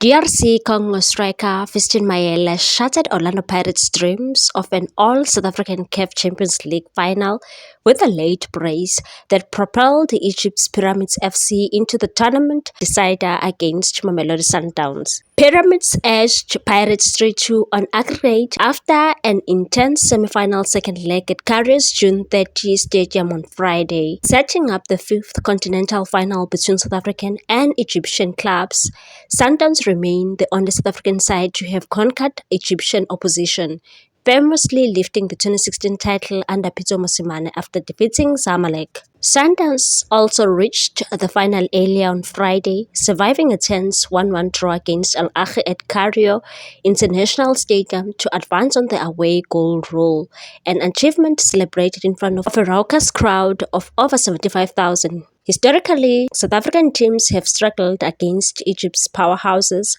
DRC Congo striker Fiston Mayele shattered Orlando Pirates' dreams of an all-South African CaF Champions League final with a late brace that propelled Egypt's Pyramids FC into the tournament decider against Mamelodi Sundowns. Pyramids edged Pirates 3-2 on aggregate after an intense semi-final second leg at Carrier's June 30 Stadium on Friday, setting up the fifth continental final between South African and Egyptian clubs. Sundowns remain the only South African side to have conquered Egyptian opposition, famously lifting the 2016 title under Pitso Mosimane after defeating Zamalek. Sundowns also reached the final earlier on Friday, surviving a tense 1-1 draw against Al Ahly at Cairo International Stadium to advance on the away goal rule, an achievement celebrated in front of a raucous crowd of over 75,000. Historically, South African teams have struggled against Egypt's powerhouses.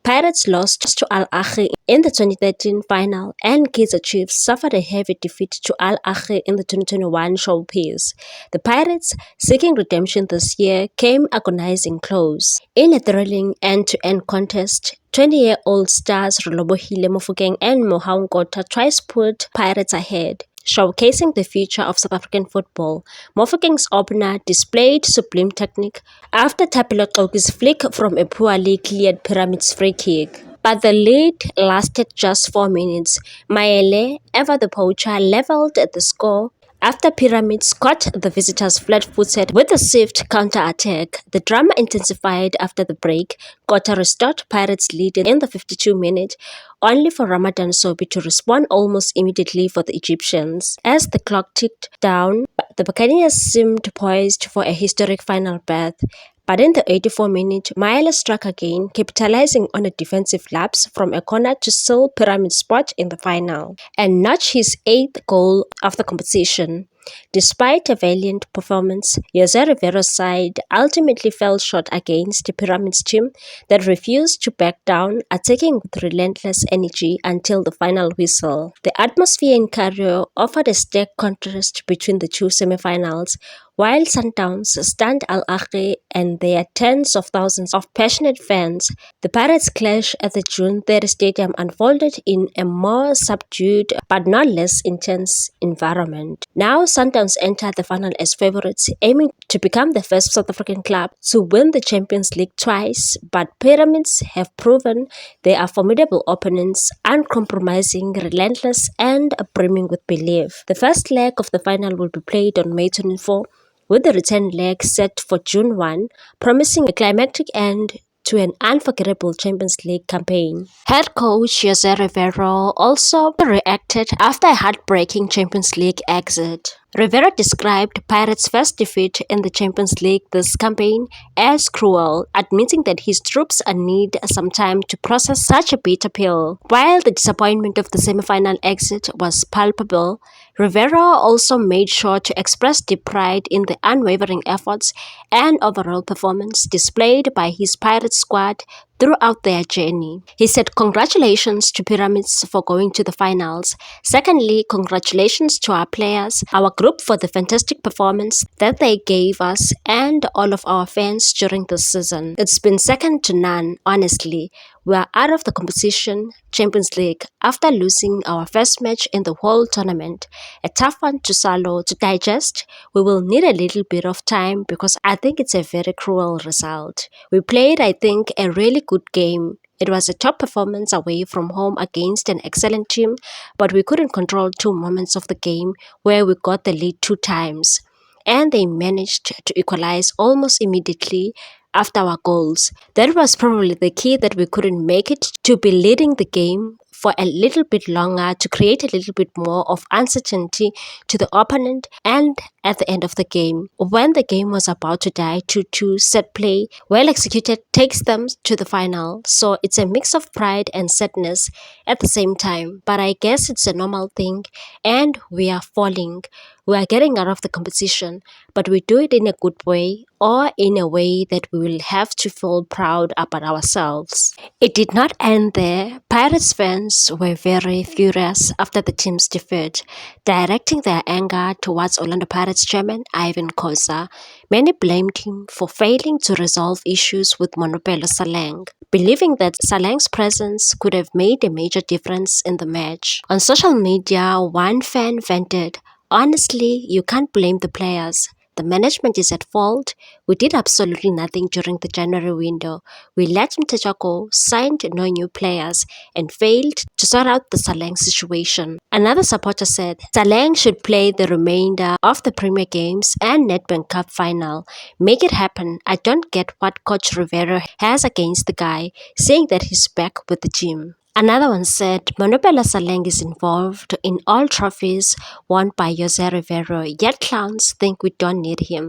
Pirates lost to Al Ahly in the 2013 final, and Kaizer Chiefs suffered a heavy defeat to Al Ahly in the 2021 showpiece. The Pirates, seeking redemption this year, came agonizing close. In a thrilling end-to-end contest, 20-year-old stars Relebohile Mofokeng and Mohang Kota twice put Pirates ahead, showcasing the future of South African football. Mofokeng's opener displayed sublime technique after Thapelo Xoki's flick from a poorly cleared Pyramids free kick. But the lead lasted just 4 minutes. Mayele, ever the poacher, leveled the score after Pyramids caught the visitors flat-footed with a swift counter-attack. The drama intensified after the break. Kota restored Pirates' lead in the 52 minutes, only for Ramadan Sobi to respond almost immediately for the Egyptians. As the clock ticked down, the Buccaneers seemed poised for a historic final berth. But in the 84th minute, Mayele struck again, capitalizing on a defensive lapse from a corner to seal Pyramid's spot in the final, and notch his 8th goal of the competition. Despite a valiant performance, Rivero's side ultimately fell short against the Pyramids team that refused to back down, attacking with relentless energy until the final whistle. The atmosphere in Cairo offered a stark contrast between the two semi-finals. While Sundowns stunned Al Ahly and their tens of thousands of passionate fans, the Pirates' clash at the June 30 Stadium unfolded in a more subdued but not less intense environment. Now Sundowns enter the final as favourites, aiming to become the first South African club to win the Champions League twice, but Pyramids have proven they are formidable opponents, uncompromising, relentless, and brimming with belief. The first leg of the final will be played on May 24, with the return leg set for June 1, promising a climactic end to an unforgettable Champions League campaign. Head coach Rivero also reacted after a heartbreaking Champions League exit. Rivero described Pirates' first defeat in the Champions League this campaign as cruel, admitting that his troops need some time to process such a bitter pill. While the disappointment of the semi-final exit was palpable, Rivero also made sure to express deep pride in the unwavering efforts and overall performance displayed by his Pirates squad throughout their journey. He said congratulations to Pyramids for going to the finals. Secondly, congratulations to our players, our group for the fantastic performance that they gave us and all of our fans during this season. It's been second to none, honestly. We are out of the competition, Champions League, after losing our first match in the whole tournament. A tough one to swallow, to digest. We will need a little bit of time because I think it's a very cruel result. We played, I think, a really good game. It was a top performance away from home against an excellent team, but we couldn't control 2 moments of the game where we got the lead 2 times. And they managed to equalize almost immediately after our goals. That was probably the key, that we couldn't make it to be leading the game for a little bit longer, to create a little bit more of uncertainty to the opponent. And at the end of the game, when the game was about to die, 2-2 set play, well executed, takes them to the final. So it's a mix of pride and sadness at the same time. But I guess it's a normal thing, and we are falling. We are getting out of the competition, but we do it in a good way, or in a way that we will have to feel proud about ourselves. It did not end there. Pirates fans fans were very furious after the team's defeat, directing their anger towards Orlando Pirates chairman Ivan Khoza. Many blamed him for failing to resolve issues with Monopelo Saleng, believing that Saleng's presence could have made a major difference in the match. On social media, one fan vented, "Honestly, you can't blame the players. The management is at fault. We did absolutely nothing during the January window. We let Mteja go, signed no new players, and failed to sort out the Saleng situation." Another supporter said, "Saleng should play the remainder of the Premier Games and Nedbank Cup final. Make it happen. I don't get what Coach Rivero has against the guy, saying that he's back with the team." Another one said, "Monopela Saleng is involved in all trophies won by Jose Rivero, yet clowns think we don't need him.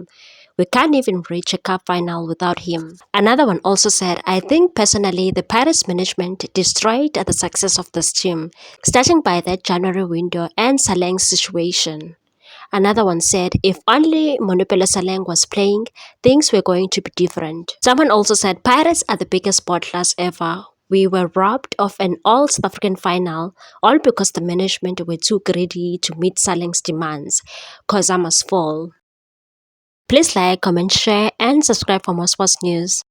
We can't even reach a cup final without him." Another one also said, "I think personally the Pirates management destroyed the success of this team, starting by that January window and Saleng's situation." Another one said, "If only Monopelo Saleng was playing, things were going to be different." Someone also said, "Pirates are the biggest bottlers ever. We were robbed of an all-South African final, all because the management were too greedy to meet Saleng's demands. Khoza must fall." Please like, comment, share, and subscribe for more sports news.